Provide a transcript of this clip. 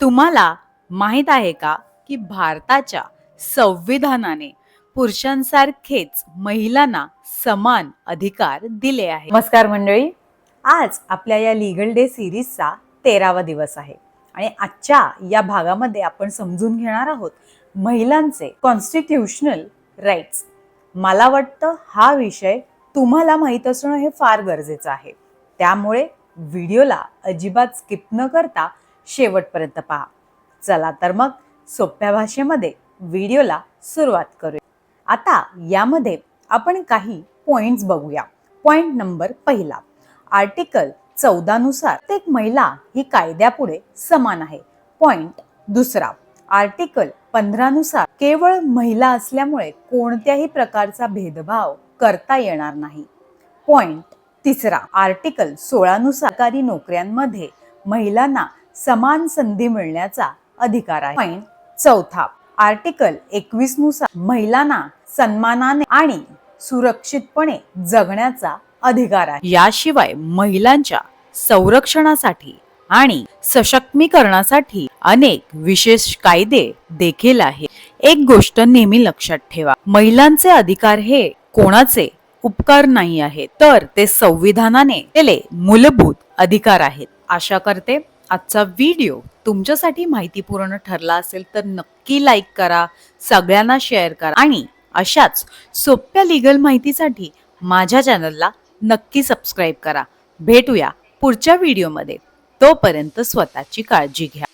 तुम्हाला माहित आहे का की भारताच्या संविधानाने पुरुषांसारखेच महिलांना समान अधिकार दिले आहे। नमस्कार मंडळी, आज आपल्या या लीगल डे सिरीजचा 13वा दिवस आहे आणि आजच्या या भागामध्ये आपण समजून घेणार आहोत महिलांचे कॉन्स्टिट्यूशनल राईट्स। मला वाटतं हा विषय तुम्हाला माहित असणं हे फार गरजेचं आहे, त्यामुळे व्हिडिओला अजिबात स्किप न करता शेवटपर्यंत पहा। चला तर मग सोप्या भाषेमध्ये व्हिडिओला सुरुवात करूया। आता यामध्ये आपण काही पॉइंट्स बघूया। पॉइंट नंबर पहिला, आर्टिकल 14 नुसार प्रत्येक महिला ही कायद्यापुढे समान आहे। पॉइंट दुसरा, आर्टिकल 15 नुसार केवळ महिला असल्यामुळे कोणत्याही प्रकारचा भेदभाव करता येणार नाही। पॉइंट तिसरा, आर्टिकल 16 नुसार सरकारी नोकऱ्यांमध्ये महिलांना समान संधी मिळण्याचा अधिकार आहे। पॉइंट चौथा, आर्टिकल 21 नुसार महिलांना सन्मानाने आणि सुरक्षितपणे जगण्याचा अधिकार आहे। याशिवाय महिलांच्या संरक्षणासाठी आणि सशक्तीकरणासाठी अनेक विशेष कायदे देखील आहेत। एक गोष्ट नेहमी लक्षात ठेवा, महिलांचे अधिकार हे कोणाचे उपकार नाही आहेत, तर ते संविधानाने दिलेले मूलभूत अधिकार आहेत। आशा करते आजचा व्हिडिओ तुमच्यासाठी माहितीपूर्ण ठरला असेल तर नक्की लाईक करा, सगळ्यांना शेअर करा आणि अशाच सोप्या लीगल माहितीसाठी माझ्या चॅनलला नक्की सबस्क्राईब करा। भेटूया पुढच्या व्हिडिओमध्ये, तोपर्यंत स्वतःची काळजी घ्या।